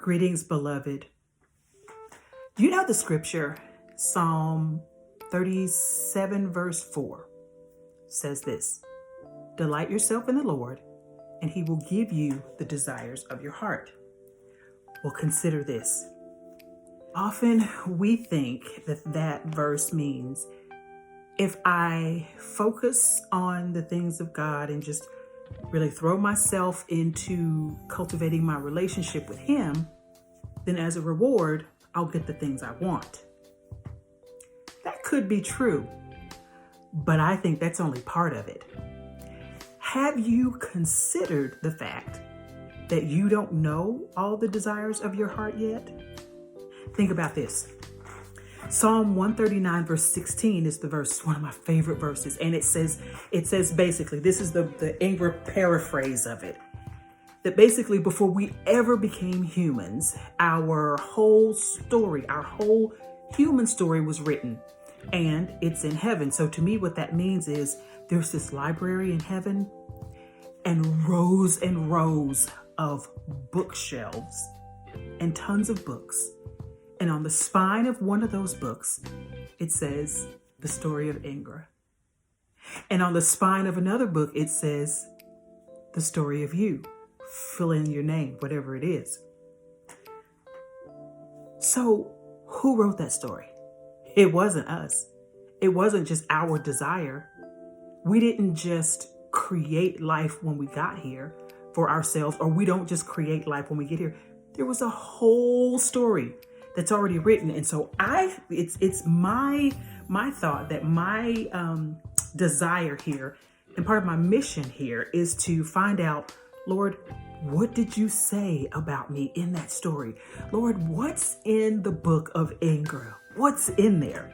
Greetings, beloved. You know the scripture, Psalm 37, verse 4 says this: Delight yourself in the Lord, and he will give you the desires of your heart. Well, consider this. Often we think that verse means if I focus on the things of God and just really throw myself into cultivating my relationship with him, then as a reward, I'll get the things I want. That could be true, but I think that's only part of it. Have you considered the fact that you don't know all the desires of your heart yet? Think about this. Psalm 139 verse 16 is the verse, one of my favorite verses. And it says basically, this is the Ingrid paraphrase of it, that basically before we ever became humans, our whole story, our whole human story was written, and it's in heaven. So to me, what that means is there's this library in heaven and rows of bookshelves and tons of books. And on the spine of one of those books, it says the story of Ingrid. And on the spine of another book, it says the story of you. Fill in your name, whatever it is. So who wrote that story? It wasn't us. It wasn't just our desire. We didn't just create life when we got here for ourselves, or we don't just create life when we get here. There was a whole story that's already written. And so it's my thought that my desire here and part of my mission here is to find out, Lord, what did you say about me in that story? Lord, what's in the book of Ingrid? What's in there?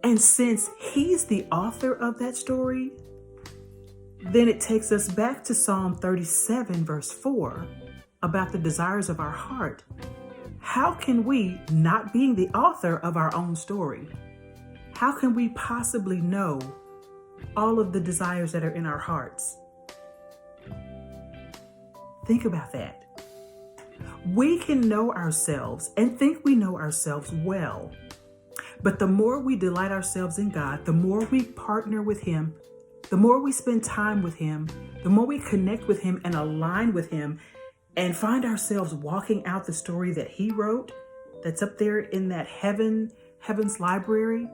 And since he's the author of that story, then it takes us back to Psalm 37 verse 4 about the desires of our heart. How can we, not being the author of our own story, how can we possibly know all of the desires that are in our hearts? Think about that. We can know ourselves and think we know ourselves well, but the more we delight ourselves in God, the more we partner with him, the more we spend time with him, the more we connect with him and align with him and find ourselves walking out the story that he wrote, that's up there in that heaven's library,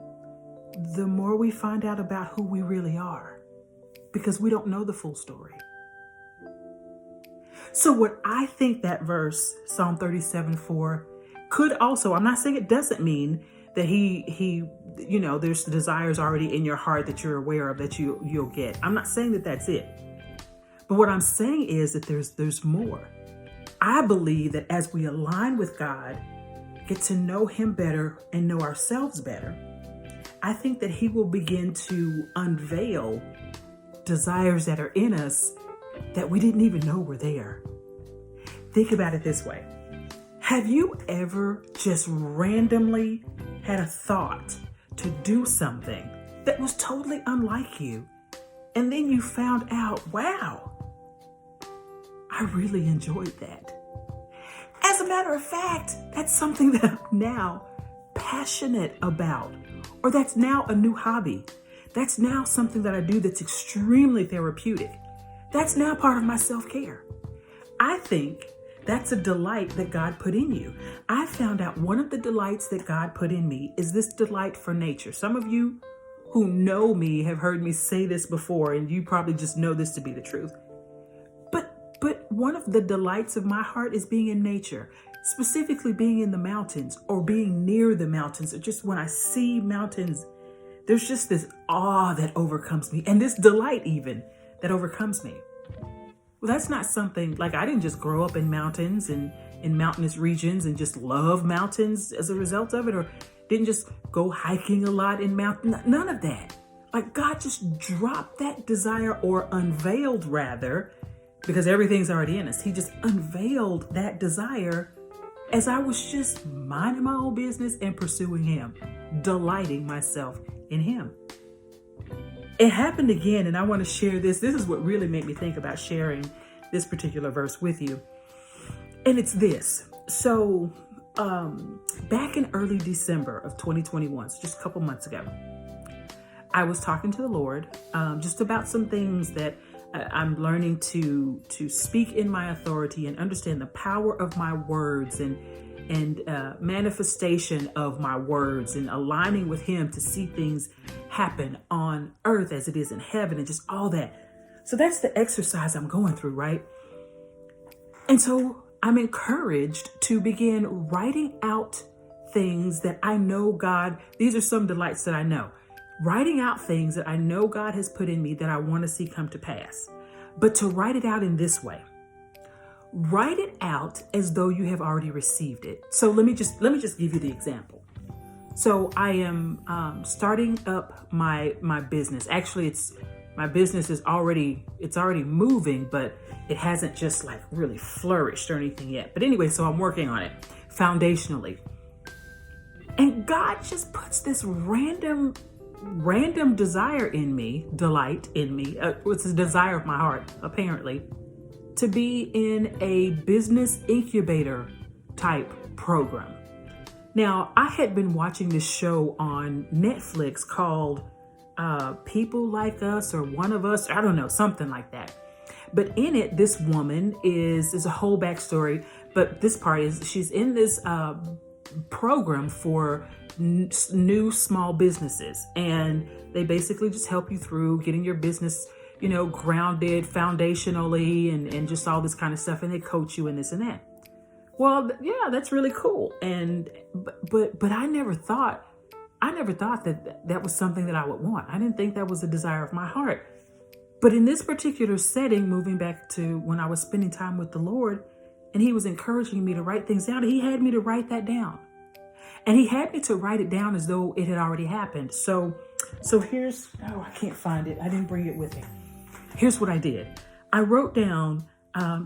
the more we find out about who we really are, because we don't know the full story. So what I think that verse, Psalm 37:4, could also, I'm not saying it doesn't mean that he there's desires already in your heart that you're aware of that you'll get. I'm not saying that that's it. But what I'm saying is that there's more. I believe that as we align with God, get to know him better and know ourselves better, I think that he will begin to unveil desires that are in us that we didn't even know were there. Think about it this way. Have you ever just randomly had a thought to do something that was totally unlike you, and then you found out, wow, I really enjoyed that? As a matter of fact, that's something that I'm now passionate about, or that's now a new hobby. That's now something that I do that's extremely therapeutic. That's now part of my self-care. I think that's a delight that God put in you. I found out one of the delights that God put in me is this delight for nature. Some of you who know me have heard me say this before, and you probably just know this to be the truth. But one of the delights of my heart is being in nature, specifically being in the mountains or being near the mountains. Or just when I see mountains, there's just this awe that overcomes me, and this delight even that overcomes me. Well, that's not something, like, I didn't just grow up in mountains and in mountainous regions and just love mountains as a result of it, or didn't just go hiking a lot in mountains. None of that. Like, God just dropped that desire, or unveiled rather, because everything's already in us. He just unveiled that desire as I was just minding my own business and pursuing him, delighting myself in him. It happened again, and I want to share this. This is what really made me think about sharing this particular verse with you. And it's this. So back in early December of 2021, so just a couple months ago, I was talking to the Lord just about some things that I'm learning to speak in my authority and understand the power of my words and manifestation of my words and aligning with Him to see things happen on earth as it is in heaven and just all that. So that's the exercise I'm going through, right? And so I'm encouraged to begin writing out things that I know God, these are some delights that I know. Writing out things that I know God has put in me that I want to see come to pass. But to write it out in this way. Write it out as though you have already received it. So let me just give you the example. So I am starting up my business. Actually, my business is already moving, but it hasn't just like really flourished or anything yet. But anyway, so I'm working on it foundationally. And God just puts this random desire in me, delight in me. It's a desire of my heart, apparently, to be in a business incubator type program. Now, I had been watching this show on Netflix called People Like Us or One of Us. I don't know, something like that. But in it, this woman is a whole backstory. But this part is she's in this program for new small businesses, and they basically just help you through getting your business, grounded foundationally and just all this kind of stuff, and they coach you in this and that. Well, yeah, that's really cool. And but I never thought that was something that I would want. I didn't think that was a desire of my heart. But in this particular setting, moving back to when I was spending time with the Lord, and He was encouraging me to write things down, He had me to write that down. And He had me to write it down as though it had already happened. So here's, I can't find it. I didn't bring it with me. Here's what I did. I wrote down,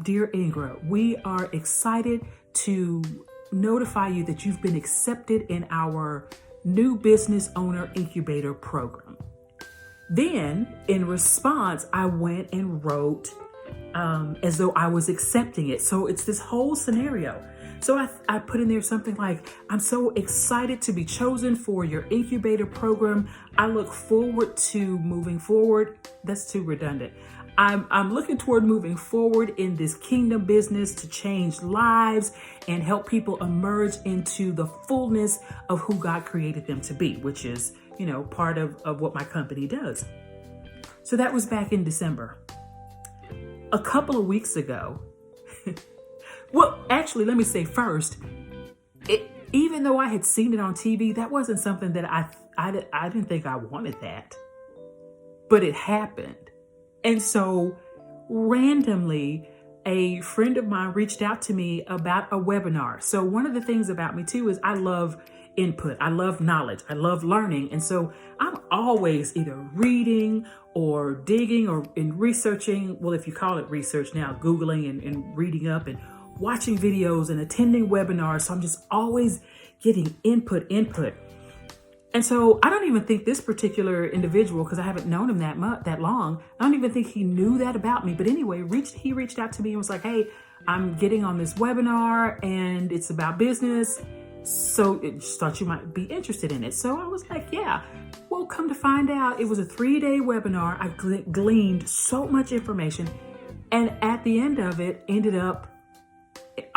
Dear Ingrid, we are excited to notify you that you've been accepted in our new business owner incubator program. Then in response, I went and wrote as though I was accepting it. So it's this whole scenario. So I put in there something like, I'm so excited to be chosen for your incubator program. I look forward to moving forward. That's too redundant. I'm looking toward moving forward in this kingdom business to change lives and help people emerge into the fullness of who God created them to be, which is, part of what my company does. So that was back in December. A couple of weeks ago, well, actually, let me say first, even though I had seen it on TV, that wasn't something that I didn't think I wanted that, but it happened. And so randomly, a friend of mine reached out to me about a webinar. So one of the things about me too is I love input. I love knowledge. I love learning. And so I'm always either reading or digging or in researching. Well, if you call it research now, Googling and reading up and watching videos and attending webinars. So I'm just always getting input. And so I don't even think this particular individual, because I haven't known him that long, I don't even think he knew that about me. But anyway, he reached out to me and was like, hey, I'm getting on this webinar and it's about business. So I just thought you might be interested in it. So I was like, yeah. Well, come to find out, it was a 3-day webinar. I gleaned so much information. And at the end of it, ended up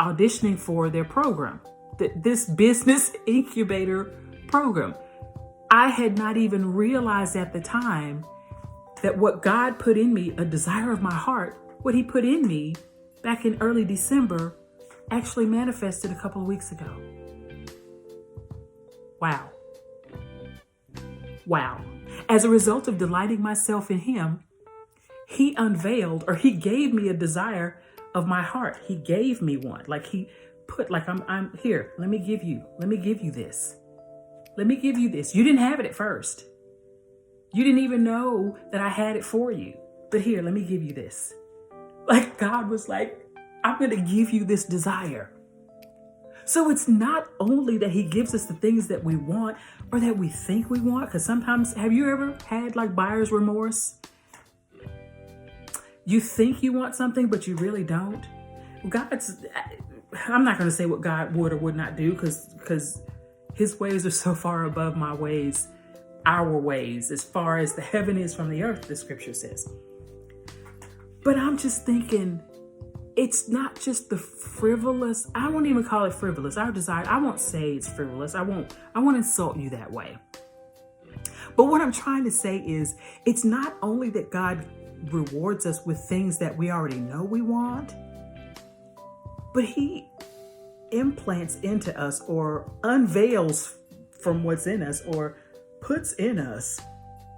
auditioning for their program, this business incubator program. I had not even realized at the time that what God put in me, a desire of my heart, what He put in me back in early December, actually manifested a couple of weeks ago. Wow. As a result of delighting myself in Him, He unveiled, or He gave me a desire of my heart. He gave me one. Like He put, like, I'm here. Let me give you this. Let me give you this. You didn't have it at first. You didn't even know that I had it for you. But here, let me give you this. Like God was like, I'm going to give you this desire. So it's not only that He gives us the things that we want or that we think we want. Because sometimes, have you ever had like buyer's remorse? You think you want something, but you really don't. I'm not going to say what God would or would not do, because his ways are so far above my ways, our ways, as far as the heaven is from the earth, the scripture says. But I'm just thinking, it's not just the frivolous. I won't even call it frivolous. Our desire, I won't say it's frivolous. I won't insult you that way. But what I'm trying to say is, it's not only that God rewards us with things that we already know we want, but he implants into us or unveils from what's in us or puts in us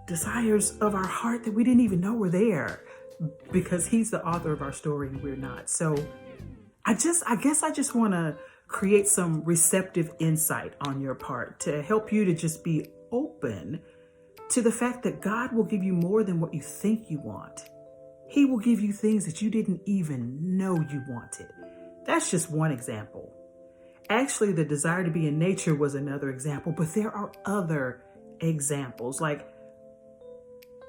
desires of our heart that we didn't even know were there, because he's the author of our story and we're not. So I guess I just want to create some receptive insight on your part to help you to just be open to the fact that God will give you more than what you think you want. He will give you things that you didn't even know you wanted. That's just one example. Actually, the desire to be in nature was another example, but there are other examples. Like,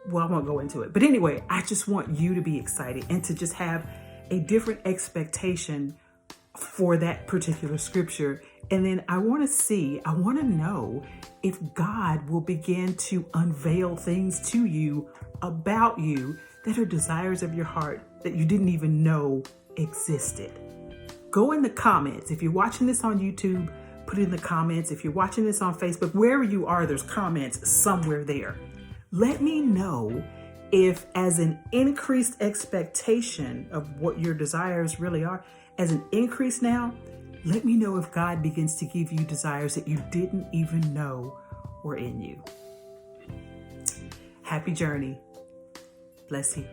well, I won't go into it. But anyway, I just want you to be excited and to just have a different expectation for that particular scripture. And then I want to know if God will begin to unveil things to you about you that are desires of your heart that you didn't even know existed. Go in the comments. If you're watching this on YouTube, put it in the comments. If you're watching this on Facebook, wherever you are, there's comments somewhere there. Let me know if, as an increased expectation of what your desires really are, as an increase now, let me know if God begins to give you desires that you didn't even know were in you. Happy journey. Bless you.